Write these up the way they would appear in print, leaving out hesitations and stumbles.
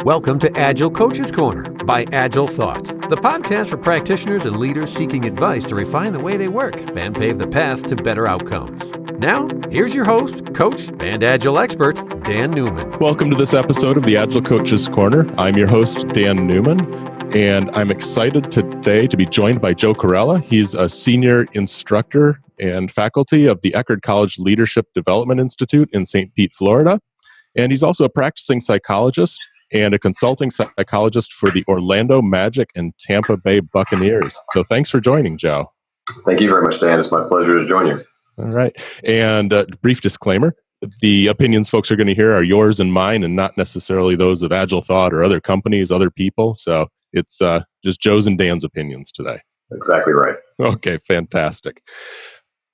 Welcome to Agile Coaches Corner by Agile Thought, the podcast for practitioners and leaders seeking advice to refine the way they work and pave the path to better outcomes. Now, here's your host, coach, and Agile expert, Dan Neumann. Welcome to this episode of the Agile Coaches Corner. I'm your host, Dan Neumann, and I'm excited today to be joined by Joe Carella. He's a senior instructor and faculty of the Eckerd College Leadership Development Institute in St. Pete, Florida. And he's also a practicing psychologist and a consulting psychologist for the Orlando Magic and Tampa Bay Buccaneers. So thanks for joining, Joe. Thank you very much, Dan. It's my pleasure to join you. All right. And brief disclaimer, the opinions folks are going to hear are yours and mine and not necessarily those of Agile Thought or other companies, other people. So it's just Joe's and Dan's opinions today. Exactly right. Okay, fantastic.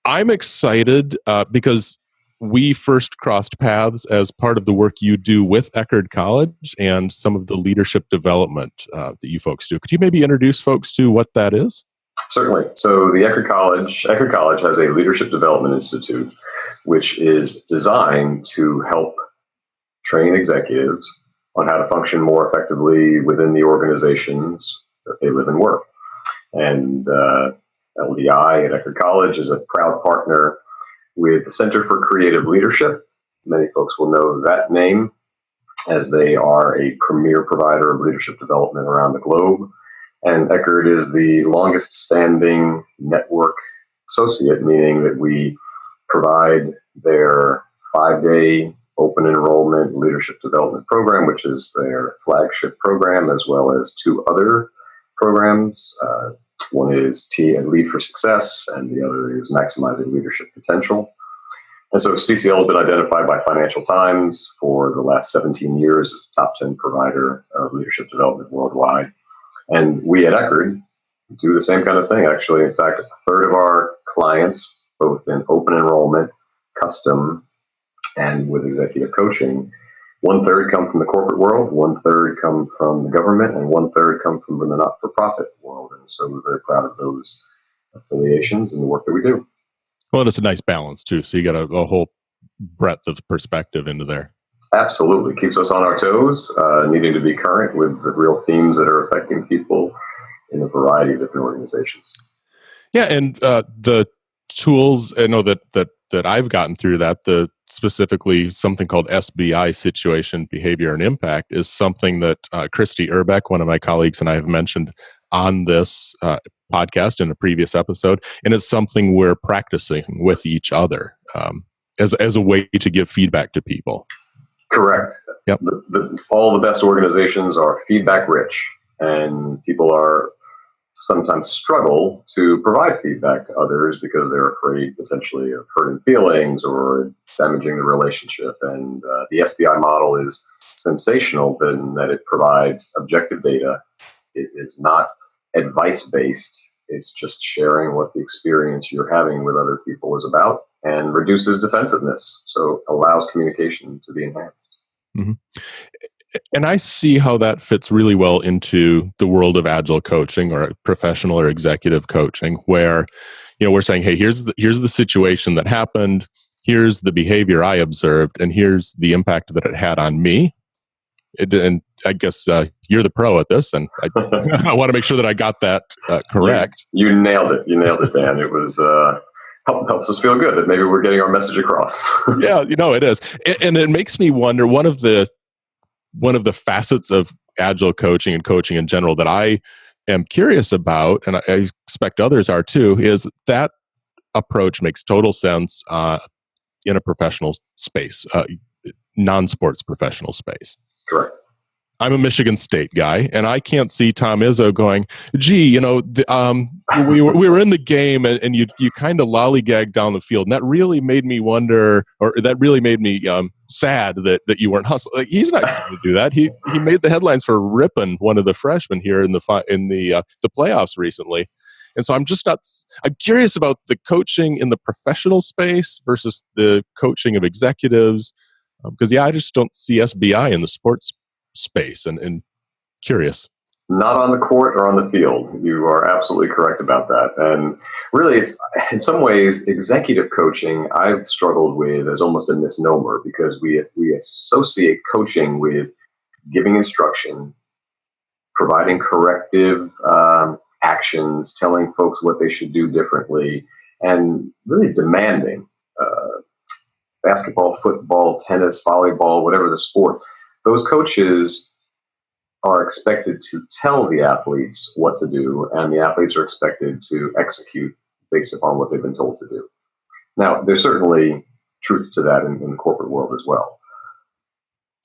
I'm excited because we first crossed paths as part of the work you do with Eckerd College and some of the leadership development that you folks do. Could you maybe introduce folks to what that is? Certainly. So the Eckerd College has a leadership development institute, which is designed to help train executives on how to function more effectively within the organizations that they live and work. And LDI at Eckerd College is a proud partner with the Center for Creative Leadership. Many folks will know that name as they are a premier provider of leadership development around the globe. And Eckerd is the longest standing network associate, meaning that we provide their 5-day open enrollment leadership development program, which is their flagship program, as well as two other programs. One is Lead for Success, and the other is Maximizing Leadership Potential. And so CCL has been identified by Financial Times for the last 17 years as a top 10 provider of leadership development worldwide. And we at Eckerd do the same kind of thing, actually. In fact, a third of our clients, both in open enrollment, custom, and with executive coaching, 1/3 come from the corporate world, 1/3 come from the government, and 1/3 come from the not-for-profit world. And so we're very proud of those affiliations and the work that we do. Well, it's a nice balance, too. So you got a whole breadth of perspective into there. Absolutely. Keeps us on our toes, needing to be current with the real themes that are affecting people in a variety of different organizations. Yeah, and the tools, I know that I've gotten through that, specifically something called SBI, Situation, Behavior, and Impact, is something that Christy Urbeck, one of my colleagues, and I have mentioned on this podcast in a previous episode, and it's something we're practicing with each other as a way to give feedback to people. Correct. Yep. All the best organizations are feedback rich, and people are sometimes struggle to provide feedback to others because they're afraid potentially of hurting feelings or damaging the relationship. And the SBI model is sensational in that it provides objective data. It is not advice-based. It's just sharing what the experience you're having with other people is about and reduces defensiveness. So allows communication to be enhanced. Mm-hmm. And I see how that fits really well into the world of agile coaching or professional or executive coaching, where, we're saying, hey, here's the situation that happened, here's the behavior I observed, and here's the impact that it had on me. And I guess you're the pro at this, and I want to make sure that I got that correct. You nailed it. You nailed it, Dan. It was helps us feel good that maybe we're getting our message across. Yeah, it is, and it makes me wonder. One of the facets of agile coaching and coaching in general that I am curious about, and I expect others are too, is that approach makes total sense in a professional space, non-sports professional space. Correct. I'm a Michigan State guy, and I can't see Tom Izzo going, gee, we were in the game, and you kind of lollygagged down the field, and that really made me wonder, or that really made me sad that you weren't hustling. Like, he's not going to do that. He made the headlines for ripping one of the freshmen here in the playoffs recently, and so I'm curious about the coaching in the professional space versus the coaching of executives, because I just don't see SBI in the sports space, and curious. Not on the court or on the field. You are absolutely correct about that. And really, it's in some ways, executive coaching I've struggled with as almost a misnomer, because we associate coaching with giving instruction, providing corrective actions, telling folks what they should do differently, and really demanding basketball, football, tennis, volleyball, whatever the sport. Those coaches are expected to tell the athletes what to do, and the athletes are expected to execute based upon what they've been told to do. Now, there's certainly truth to that in the corporate world as well.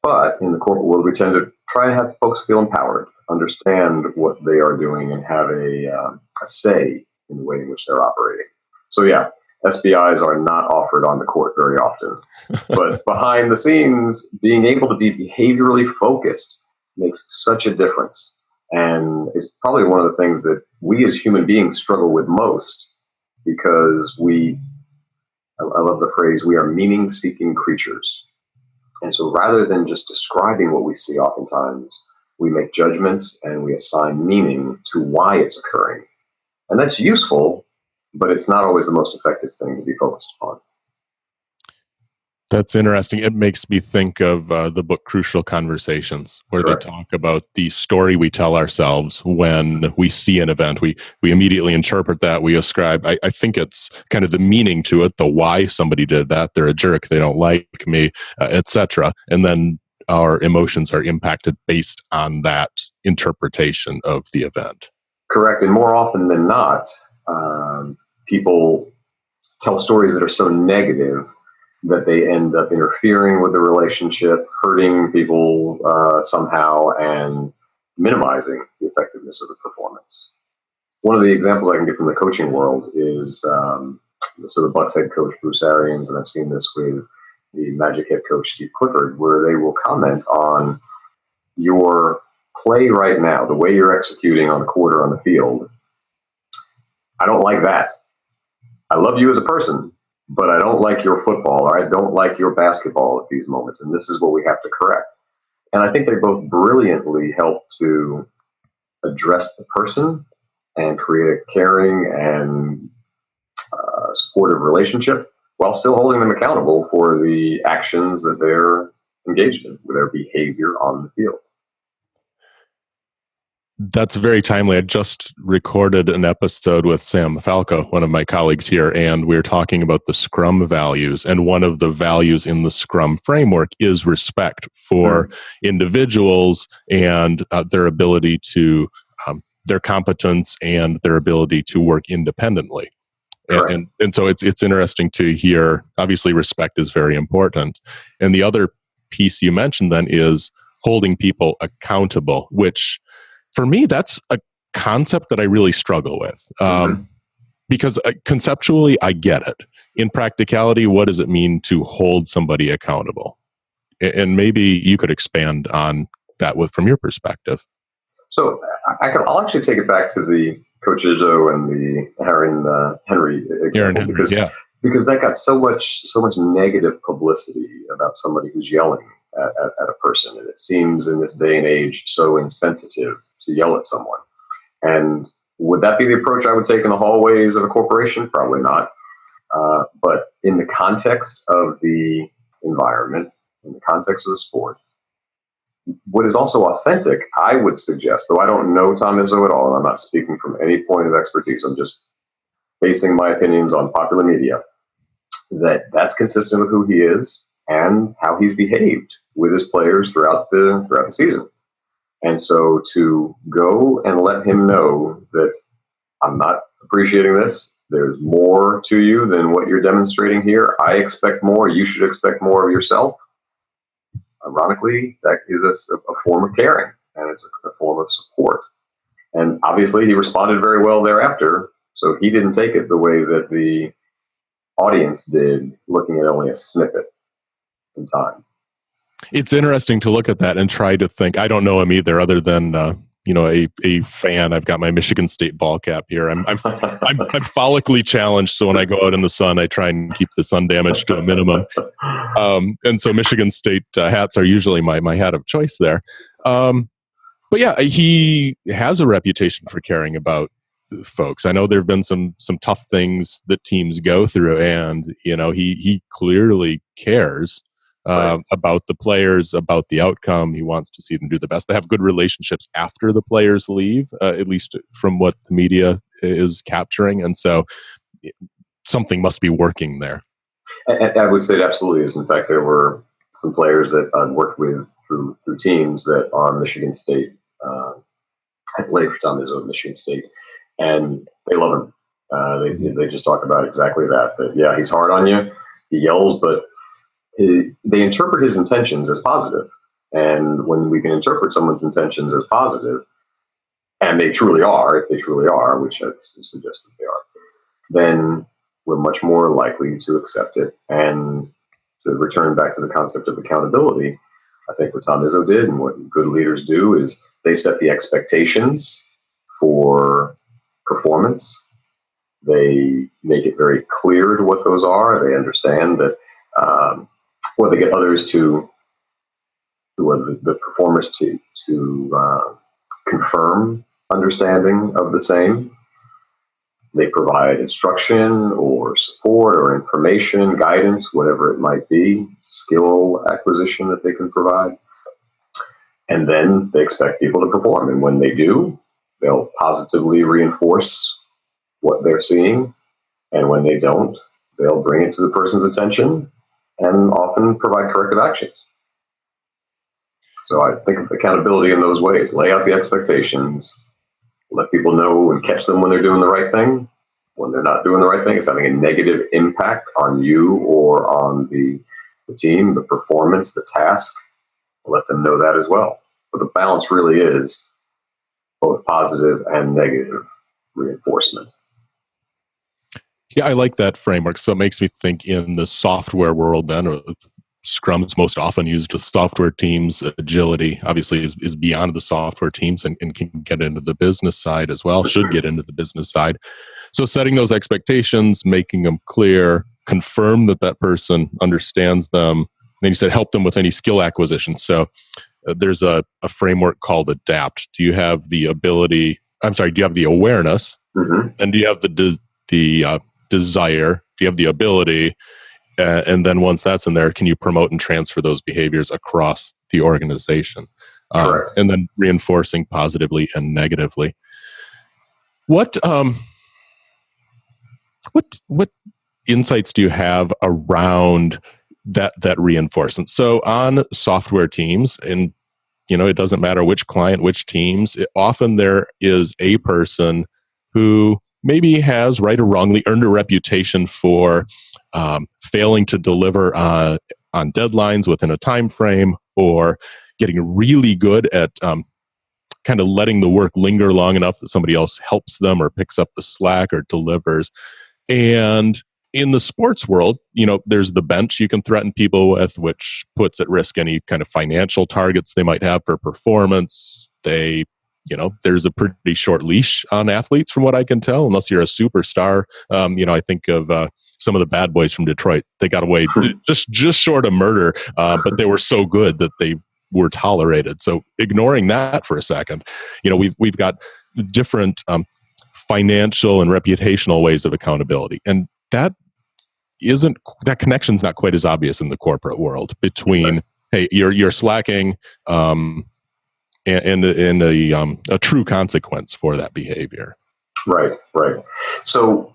But in the corporate world, we tend to try and have folks feel empowered, understand what they are doing, and have a say in the way in which they're operating. So yeah, SBIs are not offered on the court very often. But behind the scenes, being able to be behaviorally focused makes such a difference. And it's probably one of the things that we as human beings struggle with most, because I love the phrase, we are meaning-seeking creatures. And so rather than just describing what we see oftentimes, we make judgments and we assign meaning to why it's occurring. And that's useful, but it's not always the most effective thing to be focused upon. That's interesting. It makes me think of the book Crucial Conversations, where Correct. They talk about the story we tell ourselves when we see an event. We immediately interpret that. We ascribe, I think it's kind of the meaning to it, the why somebody did that. They're a jerk. They don't like me, etc. And then our emotions are impacted based on that interpretation of the event. Correct. And more often than not, people tell stories that are so negative that they end up interfering with the relationship, hurting people somehow, and minimizing the effectiveness of the performance. One of the examples I can get from the coaching world is the Bucs head coach, Bruce Arians, and I've seen this with the Magic head coach, Steve Clifford, where they will comment on your play right now, the way you're executing on the court or on the field. I don't like that. I love you as a person, but I don't like your football, or I don't like your basketball at these moments, and this is what we have to correct. And I think they both brilliantly help to address the person and create a caring and supportive relationship while still holding them accountable for the actions that they're engaged in, with their behavior on the field. That's very timely. I just recorded an episode with Sam Falco, one of my colleagues here, and we were talking about the Scrum values. And one of the values in the Scrum framework is respect for individuals and their ability to, their competence and their ability to work independently. And so it's interesting to hear, obviously respect is very important. And the other piece you mentioned then is holding people accountable, which for me, that's a concept that I really struggle with because conceptually, I get it. In practicality, what does it mean to hold somebody accountable? And maybe you could expand on that from your perspective. So I'll actually take it back to the Coach Izzo and the Henry example, because that got so much negative publicity about somebody who's yelling at a person, and it seems in this day and age so insensitive to yell at someone. And would that be the approach I would take in the hallways of a corporation? Probably not. But in the context of the environment, in the context of the sport, what is also authentic, I would suggest, though I don't know Tom Izzo at all, and I'm not speaking from any point of expertise, I'm just basing my opinions on popular media, that's consistent with who he is and how he's behaved with his players throughout the season. And so to go and let him know that I'm not appreciating this, there's more to you than what you're demonstrating here, I expect more, you should expect more of yourself. Ironically, that is a form of caring, and it's a form of support. And obviously he responded very well thereafter, so he didn't take it the way that the audience did, looking at only a snippet in time. It's interesting to look at that and try to think. I don't know him either, other than a fan. I've got my Michigan State ball cap here. I'm follically challenged, so when I go out in the sun, I try and keep the sun damage to a minimum. And so Michigan State hats are usually my hat of choice there. But yeah, he has a reputation for caring about folks. I know there have been some tough things that teams go through, and he clearly cares about the players, about the outcome. He wants to see them do the best. They have good relationships after the players leave, at least from what the media is capturing. And so something must be working there. I would say it absolutely is. In fact, there were some players that I've worked with through teams that are Michigan State. I played for Tom Izzo at Michigan State, and they love him. They just talk about exactly that. That yeah, he's hard on you. He yells, but they interpret his intentions as positive. And when we can interpret someone's intentions as positive, and they truly are, if they truly are, which I suggest that they are, then we're much more likely to accept it. And to return back to the concept of accountability, I think what Tom Izzo did and what good leaders do is they set the expectations for performance. They make it very clear to what those are. They understand that, or they get others to the performers to confirm understanding of the same. They provide instruction or support or information, guidance, whatever it might be, skill acquisition that they can provide. And then they expect people to perform. And when they do, they'll positively reinforce what they're seeing. And when they don't, they'll bring it to the person's attention and often provide corrective actions. So I think of accountability in those ways. Lay out the expectations, let people know and catch them when they're doing the right thing. When they're not doing the right thing, it's having a negative impact on you or on the team, the performance, the task. Let them know that as well. But the balance really is both positive and negative reinforcement. Yeah, I like that framework. So it makes me think in the software world then, Scrum is most often used with software teams. Agility obviously is beyond the software teams and can get into the business side as well, should get into the business side. So setting those expectations, making them clear, confirm that person understands them. Then you said help them with any skill acquisition. So there's a framework called ADAPT. Do you have the ability, do you have the awareness? Mm-hmm. And do you have the desire? Do you have the ability? And then once that's in there, can you promote and transfer those behaviors across the organization? And then reinforcing positively and negatively. What insights do you have around that reinforcement? So on software teams, and it doesn't matter which client, which teams, often there is a person who maybe has, right or wrongly, earned a reputation for failing to deliver on deadlines within a time frame, or getting really good at kind of letting the work linger long enough that somebody else helps them or picks up the slack or delivers. And in the sports world, there's the bench you can threaten people with, which puts at risk any kind of financial targets they might have for performance. There's a pretty short leash on athletes from what I can tell, unless you're a superstar. I think of some of the bad boys from Detroit. They got away just short of murder, but they were so good that they were tolerated. So ignoring that for a second, we've got different financial and reputational ways of accountability. And that connection's not quite as obvious in the corporate world between, hey, you're slacking, and a true consequence for that behavior. Right. So,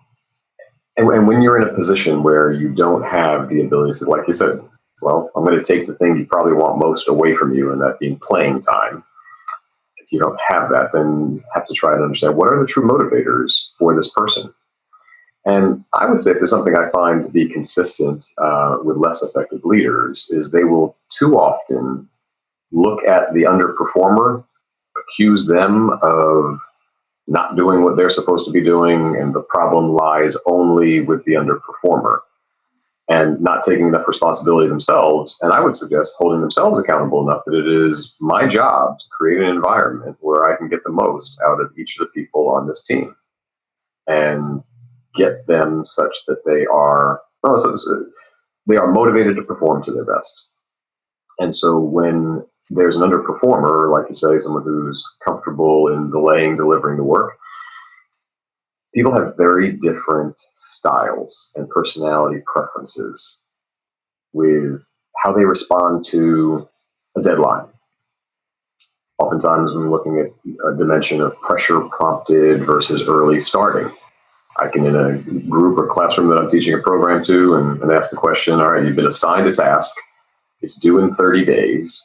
and when you're in a position where you don't have the ability to, like you said, well, I'm going to take the thing you probably want most away from you, and that being playing time. If you don't have that, then you have to try and understand what are the true motivators for this person. And I would say if there's something I find to be consistent with less effective leaders is they will too often look at the underperformer, accuse them of not doing what they're supposed to be doing, and the problem lies only with the underperformer, and not taking enough responsibility themselves. And I would suggest holding themselves accountable enough that it is my job to create an environment where I can get the most out of each of the people on this team and get them such that they are motivated to perform to their best. And so when there's an underperformer, like you say, someone who's comfortable in delaying delivering the work, people have very different styles and personality preferences with how they respond to a deadline. Oftentimes, when looking at a dimension of pressure prompted versus early starting, I can, in a group or classroom that I'm teaching a program to, and ask the question, all right, you've been assigned a task. It's due in 30 days.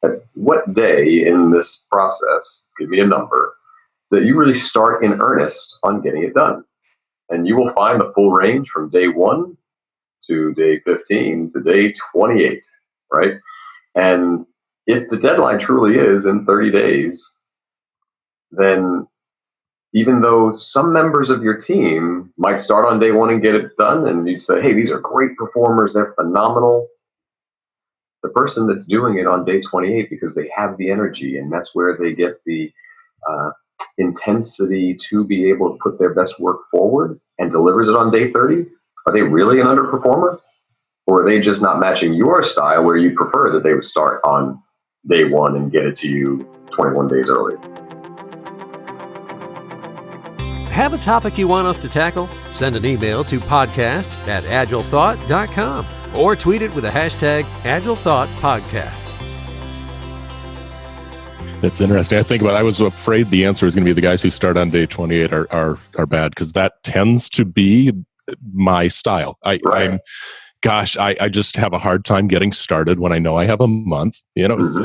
At what day in this process, give me a number, that you really start in earnest on getting it done? And you will find the full range from day 1 to day 15 to day 28, right? And if the deadline truly is in 30 days, then even though some members of your team might start on day 1 and get it done, and you'd say, hey, these are great performers, they're phenomenal, the person that's doing it on day 28 because they have the energy, and that's where they get the intensity to be able to put their best work forward and delivers it on day 30, are they really an underperformer? Or are they just not matching your style where you prefer that they would start on day 1 and get it to you 21 days early? Have a topic you want us to tackle? Send an email to podcast@agilethought.com or tweet it with the hashtag AgileThoughtPodcast. That's interesting. I was afraid the answer was going to be the guys who start on day 28 are bad, because that tends to be my style. I just have a hard time getting started when I know I have a month.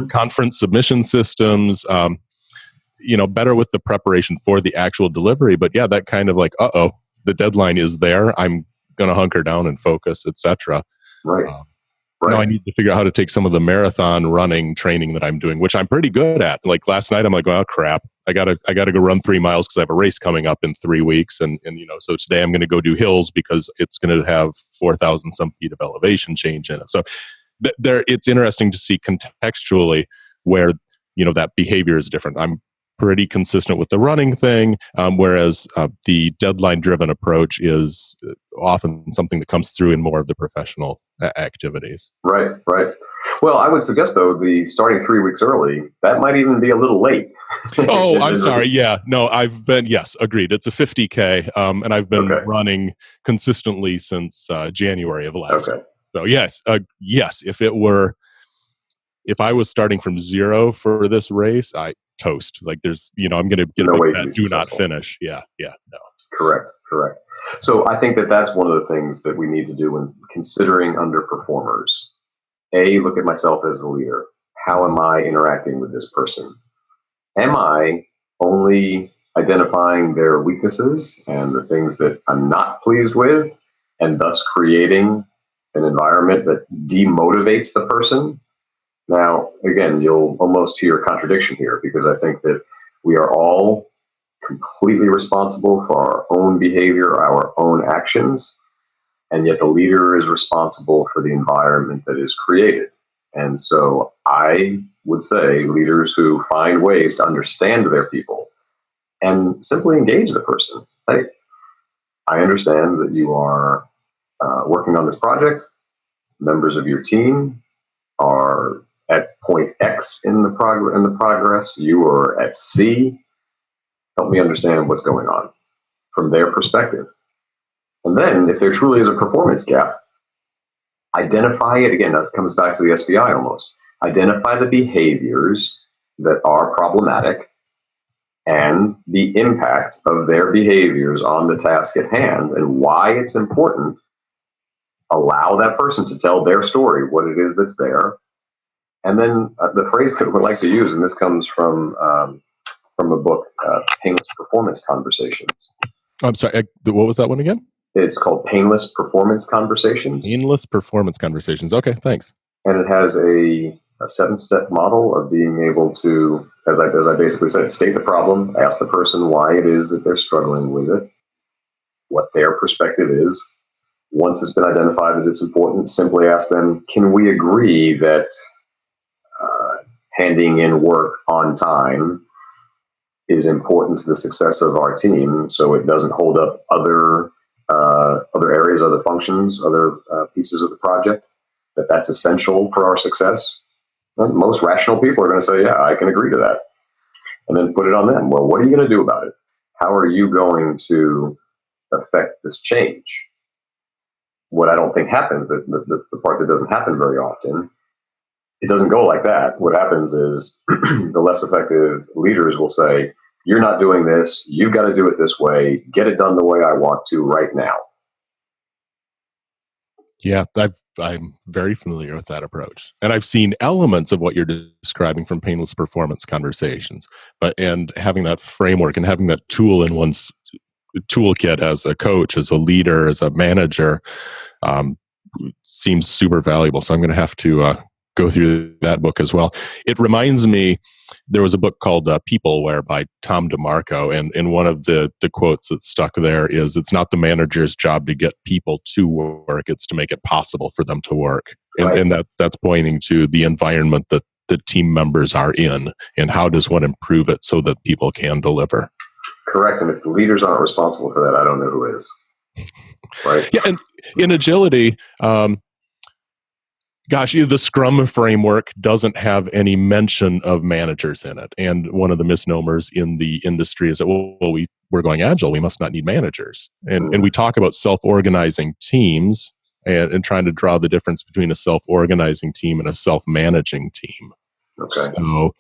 Conference submission systems, better with the preparation for the actual delivery. But yeah, that kind of like, the deadline is there. I'm going to hunker down and focus, etc. Right. Now I need to figure out how to take some of the marathon running training that I'm doing, which I'm pretty good at. Like last night, I'm like, oh crap, I gotta go run 3 miles because I have a race coming up in 3 weeks, and so today I'm going to go do hills because it's going to have 4,000 some feet of elevation change in it. So it's interesting to see contextually where that behavior is different. I'm pretty consistent with the running thing, whereas the deadline-driven approach is often something that comes through in more of the professional activities. Right. Well, I would suggest, though, the starting 3 weeks early, that might even be a little late. Oh, I'm sorry. Yeah. No, yes, agreed. It's a 50K, and I've been running consistently since January of last year. So yes, if I was starting from zero for this race, I toast. Like there's, I'm going to get a big fat do not finish. Yeah. No. Correct. So I think that's one of the things that we need to do when considering underperformers. Look at myself as a leader. How am I interacting with this person? Am I only identifying their weaknesses and the things that I'm not pleased with, and thus creating an environment that demotivates the person? Now, again, you'll almost hear a contradiction here, because I think that we are all completely responsible for our own behavior, our own actions, and yet the leader is responsible for the environment that is created. And so I would say leaders who find ways to understand their people and simply engage the person. Hey, I understand that you are working on this project. Members of your team are at point X in the progress. You are at C. Help me understand what's going on from their perspective. And then, if there truly is a performance gap, identify it. Again, that comes back to the SBI almost. Identify the behaviors that are problematic and the impact of their behaviors on the task at hand and why it's important. Allow that person to tell their story, what it is that's there. And then the phrase that we like to use, and this comes from a book, Painless Performance Conversations. I'm sorry, what was that one again? It's called Painless Performance Conversations. Painless Performance Conversations. Okay, thanks. And it has a 7-step model of being able to, as I basically said, state the problem, ask the person why it is that they're struggling with it, what their perspective is. Once it's been identified that it's important, simply ask them, can we agree that handing in work on time is important to the success of our team, so it doesn't hold up other areas, other functions, other pieces of the project, that's essential for our success? And most rational people are going to say, yeah, I can agree to that. And then put it on them. Well, what are you going to do about it? How are you going to affect this change? what I don't think happens, the part that doesn't happen very often, it doesn't go like that. What happens is the less effective leaders will say, you're not doing this. You've got to do it this way. Get it done the way I want to right now. Yeah, I'm very familiar with that approach. And I've seen elements of what you're describing from painless performance conversations, and having that framework and having that tool in one's toolkit as a coach, as a leader, as a manager, seems super valuable. So I'm going to have to go through that book as well. It reminds me, there was a book called People by Tom DeMarco, and one of the quotes that stuck there is, it's not the manager's job to get people to work, it's to make it possible for them to work. Right. And that's pointing to the environment that the team members are in, and how does one improve it so that people can deliver. Correct. And if the leaders aren't responsible for that, I don't know who is. Right. Yeah, and in agility, the Scrum framework doesn't have any mention of managers in it. And one of the misnomers in the industry is that, we're going agile, we must not need managers. And we talk about self-organizing teams and trying to draw the difference between a self-organizing team and a self-managing team. Okay. So,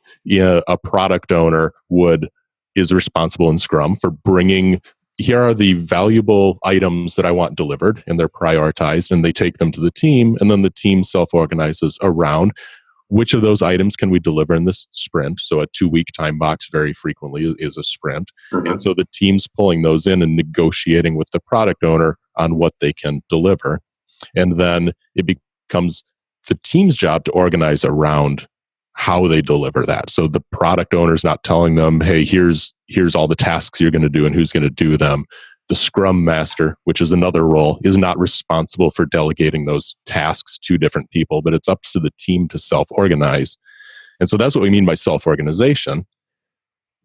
a product owner is responsible in Scrum for bringing, here are the valuable items that I want delivered, and they're prioritized, and they take them to the team, and then the team self-organizes around which of those items can we deliver in this sprint. So a 2-week time box very frequently is a sprint. Mm-hmm. And so the team's pulling those in and negotiating with the product owner on what they can deliver. And then it becomes the team's job to organize around how they deliver that. So the product owner's not telling them, hey, here's all the tasks you're going to do and who's going to do them. The Scrum Master, which is another role, is not responsible for delegating those tasks to different people, but it's up to the team to self-organize. And so that's what we mean by self-organization.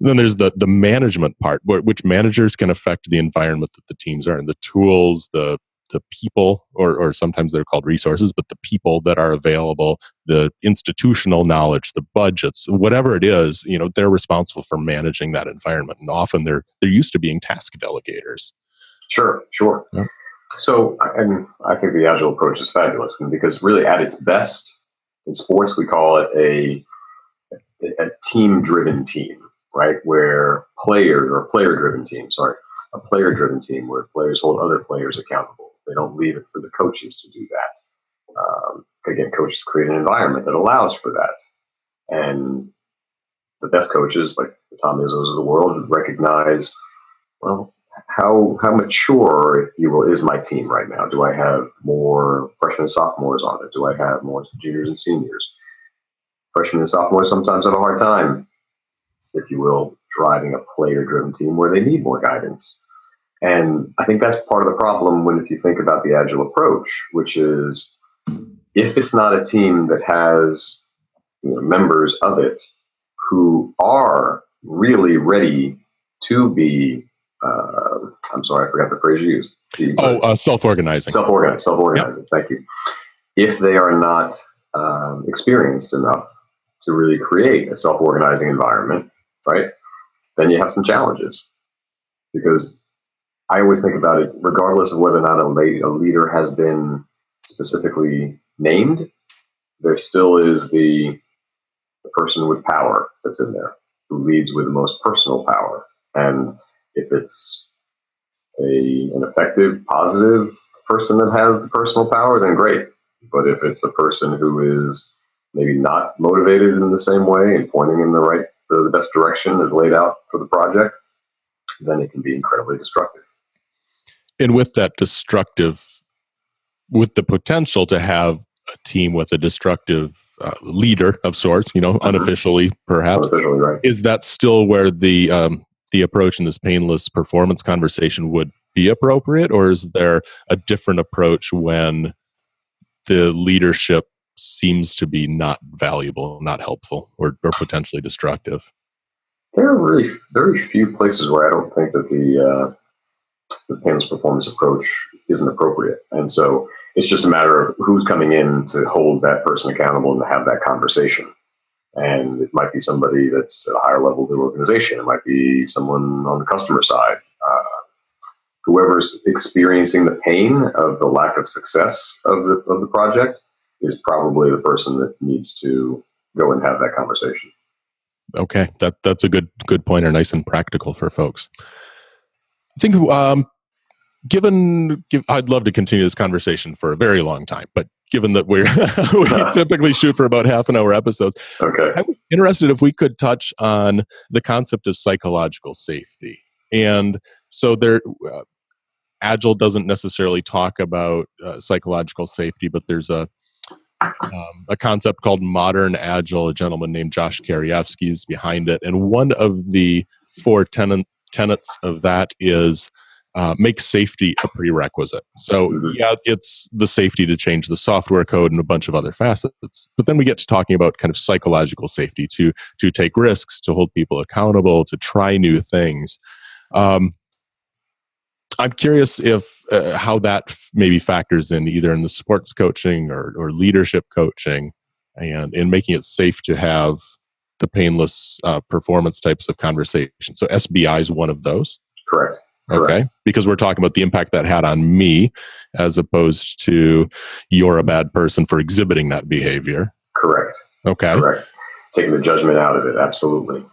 Then there's the management part, which managers can affect the environment that the teams are in, the tools, the people, or sometimes they're called resources, but the people that are available, the institutional knowledge, the budgets, whatever it is, they're responsible for managing that environment. And often they're used to being task delegators. Sure. Yeah. So, and I think the Agile approach is fabulous because really at its best in sports, we call it a team-driven team, right? Where a player-driven team where players hold other players accountable. They don't leave it for the coaches to do that. Again, coaches create an environment that allows for that. And the best coaches, like the Tom Izzos of the world, recognize, well, how mature, if you will, is my team right now? Do I have more freshmen and sophomores on it? Do I have more juniors and seniors? Freshmen and sophomores sometimes have a hard time, if you will, driving a player-driven team where they need more guidance. And I think that's part of the problem if you think about the Agile approach, which is if it's not a team that has members of it who are really ready to be, I'm sorry, I forgot the phrase you used. Self-organizing. Self-organizing. Yep. Thank you. If they are not experienced enough to really create a self-organizing environment, right, then you have some challenges. Because I always think about it, regardless of whether or not a leader has been specifically named, there still is the person with power that's in there who leads with the most personal power. And if it's an effective, positive person that has the personal power, then great. But if it's a person who is maybe not motivated in the same way and pointing in the best direction as laid out for the project, then it can be incredibly destructive. And with that with the potential to have a team with a destructive leader of sorts, unofficially perhaps, unofficially, right. Is that still where the approach in this painless performance conversation would be appropriate, or is there a different approach when the leadership seems to be not valuable, not helpful, or potentially destructive? There are really very few places where I don't think that the painless performance approach isn't appropriate. And so it's just a matter of who's coming in to hold that person accountable and to have that conversation. And it might be somebody that's at a higher level of the organization. It might be someone on the customer side. whoever's experiencing the pain of the lack of success of the project is probably the person that needs to go and have that conversation. Okay, that's a good pointer, nice and practical for folks. I think I'd love to continue this conversation for a very long time, but given that we typically shoot for about half an hour episodes, okay. I was interested if we could touch on the concept of psychological safety. And so Agile doesn't necessarily talk about psychological safety, but there's a concept called modern Agile. A gentleman named Josh Karyevsky is behind it. And one of the four tenets of that is make safety a prerequisite. So yeah, it's the safety to change the software code and a bunch of other facets. But then we get to talking about kind of psychological safety to take risks, to hold people accountable, to try new things. I'm curious if how that maybe factors in either in the sports coaching or leadership coaching, and in making it safe to have the painless performance types of conversations. So SBI is one of those. Correct. Okay, because we're talking about the impact that had on me, as opposed to you're a bad person for exhibiting that behavior. Correct. Okay. Correct. Taking the judgment out of it. Absolutely.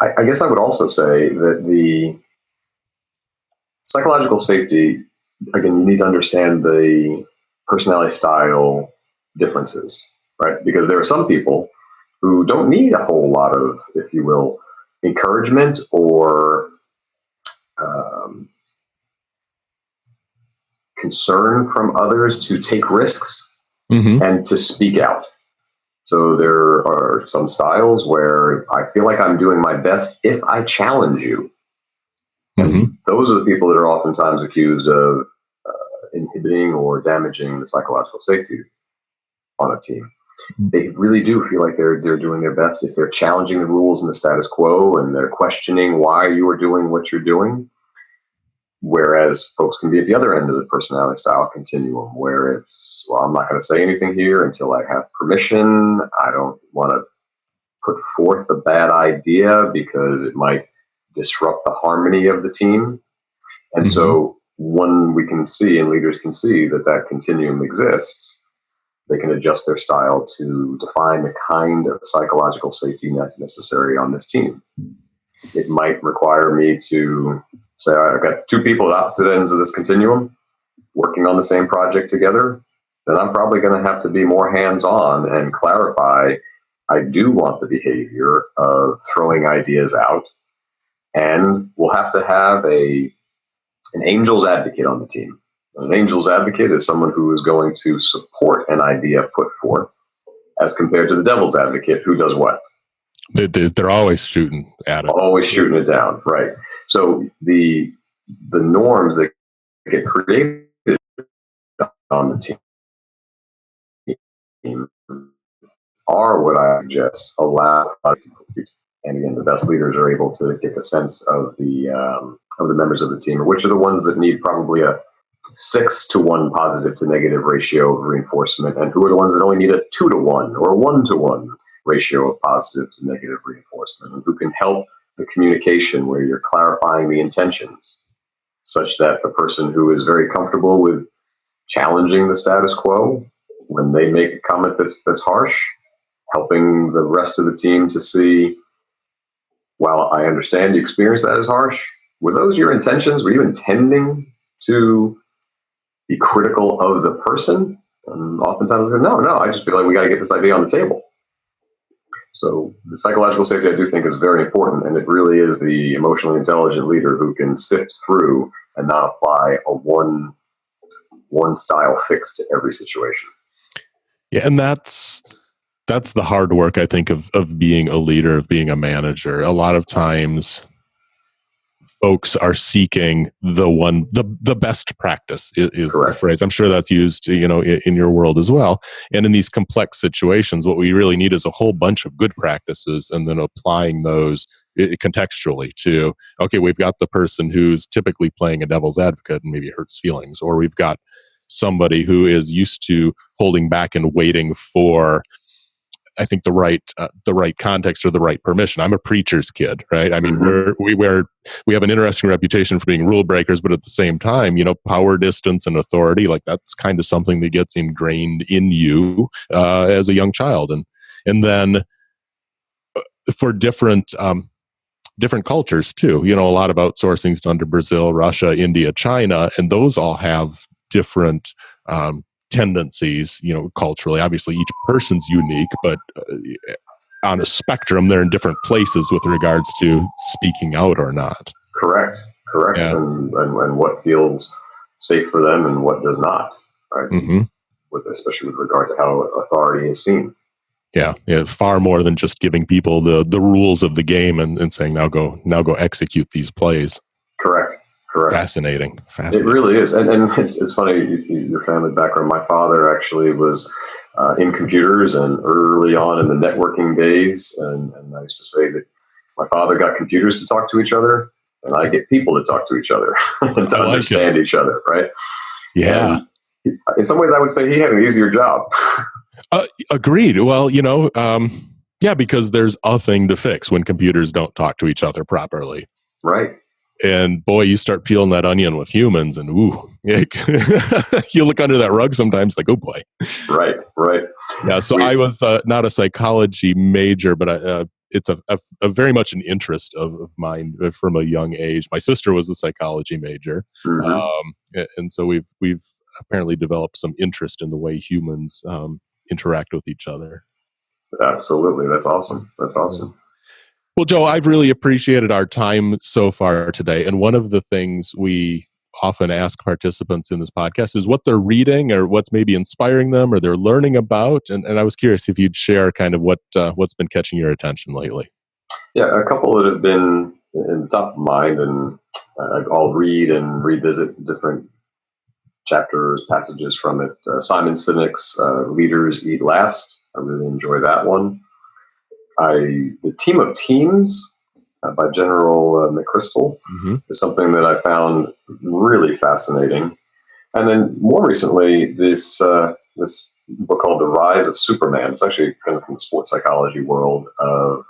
I guess I would also say that the psychological safety, again, you need to understand the personality style differences, right? Because there are some people who don't need a whole lot of, if you will, encouragement or concern from others to take risks and to speak out. So there are some styles where I feel like I'm doing my best if I challenge you. And those are the people that are oftentimes accused of inhibiting or damaging the psychological safety on a team. They really do feel like they're doing their best if they're challenging the rules and the status quo, and they're questioning why you are doing what you're doing. Whereas folks can be at the other end of the personality style continuum, where it's, well, I'm not going to say anything here until I have permission. I don't want to put forth a bad idea because it might disrupt the harmony of the team. And so when we can see, and leaders can see, that continuum exists, they can adjust their style to define the kind of psychological safety net necessary on this team. It might require me to say, all right, I've got two people at opposite ends of this continuum working on the same project together. Then I'm probably going to have to be more hands-on and clarify, I do want the behavior of throwing ideas out. And we'll have to have an angel's advocate on the team. An angel's advocate is someone who is going to support an idea put forth, as compared to the devil's advocate, who does what? They're always shooting at it. Always shooting it down, right? So the norms that get created on the team are what I suggest allow us to complete. And again, the best leaders are able to get the sense of the members of the team, which are the ones that need probably a 6-to-1 positive to negative ratio of reinforcement, and who are the ones that only need a 2-to-1 or 1-to-1 ratio of positive to negative reinforcement, and who can help the communication where you're clarifying the intentions, such that the person who is very comfortable with challenging the status quo, when they make a comment that's harsh, helping the rest of the team to see, while I understand you experience that as harsh, were those your intentions? Were you intending to be critical of the person? And oftentimes I say, no, I just feel like we got to get this idea on the table. So the psychological safety, I do think, is very important, and it really is the emotionally intelligent leader who can sift through and not apply a one style fix to every situation. Yeah, and that's the hard work, I think, of being a leader, of being a manager. A lot of times folks are seeking the best practice is the phrase. I'm sure that's used, in your world as well. And in these complex situations, what we really need is a whole bunch of good practices, and then applying those contextually to, okay, we've got the person who's typically playing a devil's advocate and maybe hurts feelings, or we've got somebody who is used to holding back and waiting for I think the right context or the right permission. I'm a preacher's kid, right? I mean, we have an interesting reputation for being rule breakers, but at the same time, power distance and authority, like that's kind of something that gets ingrained in you as a young child, and then for different cultures too. A lot of outsourcing is done to Brazil, Russia, India, China, and those all have different tendencies, culturally. Obviously, each person's unique, but on a spectrum, they're in different places with regards to speaking out or not. Correct. Yeah. And what feels safe for them and what does not, right? Mm-hmm. Especially with regard to how authority is seen. Yeah, far more than just giving people the rules of the game and saying, now go execute these plays. Correct. Fascinating. It really is. And it's funny, your family background. My father actually was in computers and early on in the networking days. And I used to say that my father got computers to talk to each other, and I get people to talk to each other and to understand each other, right? Yeah. And in some ways, I would say he had an easier job. Agreed. Well, because there's a thing to fix when computers don't talk to each other properly. Right. And boy, you start peeling that onion with humans, and you look under that rug sometimes, like, oh boy. Right. Yeah. So I was not a psychology major, but it's a very much an interest of mine from a young age. My sister was a psychology major, and so we've apparently developed some interest in the way humans interact with each other. Absolutely. That's awesome. Well, Joe, I've really appreciated our time so far today. And one of the things we often ask participants in this podcast is what they're reading or what's maybe inspiring them or they're learning about. And I was curious if you'd share kind of what's been catching your attention lately. Yeah, a couple that have been in the top of mind, and I'll read and revisit different chapters, passages from it. Simon Sinek's Leaders Eat Last. I really enjoy that one. The Team of Teams by General McChrystal is something that I found really fascinating. And then more recently, this book called The Rise of Superman. It's actually kind of from the sports psychology world of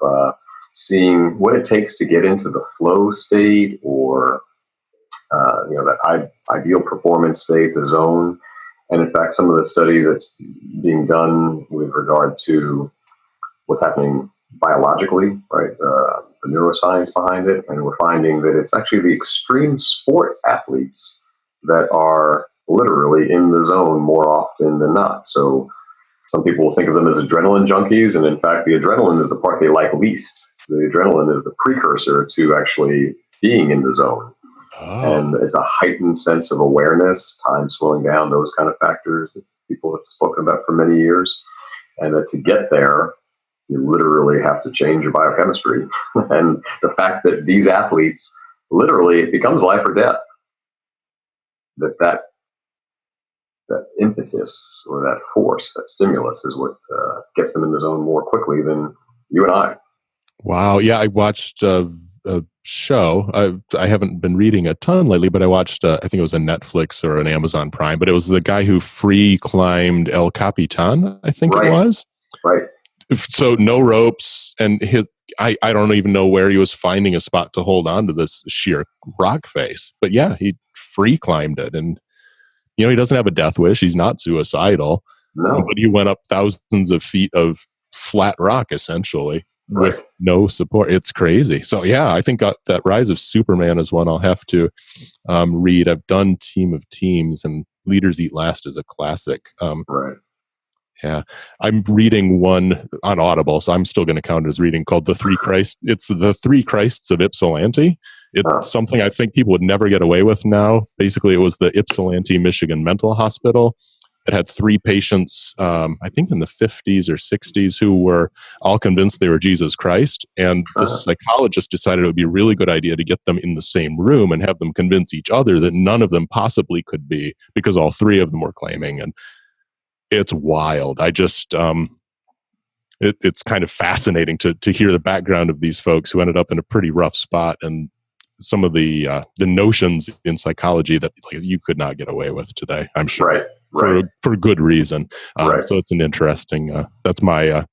seeing what it takes to get into the flow state or that ideal performance state, the zone. And in fact, some of the study that's being done with regard to what's happening biologically, right? The neuroscience behind it. And we're finding that it's actually the extreme sport athletes that are literally in the zone more often than not. So some people will think of them as adrenaline junkies. And in fact, the adrenaline is the part they like least. The adrenaline is the precursor to actually being in the zone. Oh. And it's a heightened sense of awareness, time slowing down, those kind of factors that people have spoken about for many years. And that to get there, you literally have to change your biochemistry. And the fact that these athletes, literally, it becomes life or death. That impetus or that force, that stimulus is what gets them in the zone more quickly than you and I. Wow. Yeah, I watched a show. I haven't been reading a ton lately, but I watched, I think it was a Netflix or an Amazon Prime, but it was the guy who free climbed El Capitan, I think it was. Right. So no ropes, and I don't even know where he was finding a spot to hold on to this sheer rock face. But yeah, he free climbed it, and he doesn't have a death wish. He's not suicidal. No. But he went up thousands of feet of flat rock, essentially, with no support. It's crazy. So yeah, I think that Rise of Superman is one I'll have to read. I've done Team of Teams, and Leaders Eat Last is a classic. Right. Yeah, I'm reading one on Audible, so I'm still going to count it as reading, called The Three Christs. It's The Three Christs of Ypsilanti. It's something I think people would never get away with now. Basically, it was the Ypsilanti, Michigan mental hospital. It had 3 patients, I think in the 50s or 60s, who were all convinced they were Jesus Christ. And the psychologist decided it would be a really good idea to get them in the same room and have them convince each other that none of them possibly could be, because all 3 of them were claiming. And it's wild. I just, it's kind of fascinating to hear the background of these folks who ended up in a pretty rough spot, and some of the notions in psychology that you could not get away with today, I'm sure. Right. For good reason. So it's an interesting, that's my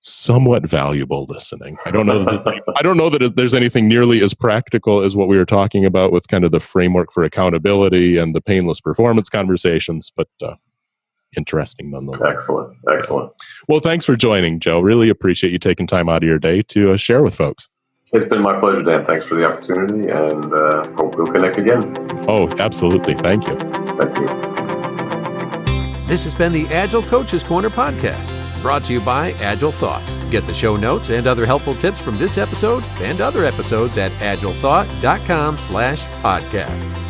somewhat valuable listening. I don't know that there's anything nearly as practical as what we were talking about with kind of the framework for accountability and the painless performance conversations, but interesting nonetheless. Excellent. Well, thanks for joining, Joe. Really appreciate you taking time out of your day to share with folks. It's been my pleasure, Dan. Thanks for the opportunity, and hope we'll connect again. Oh, absolutely. Thank you. Thank you. This has been the Agile Coaches Corner podcast, brought to you by Agile Thought. Get the show notes and other helpful tips from this episode and other episodes at agilethought.com/podcast.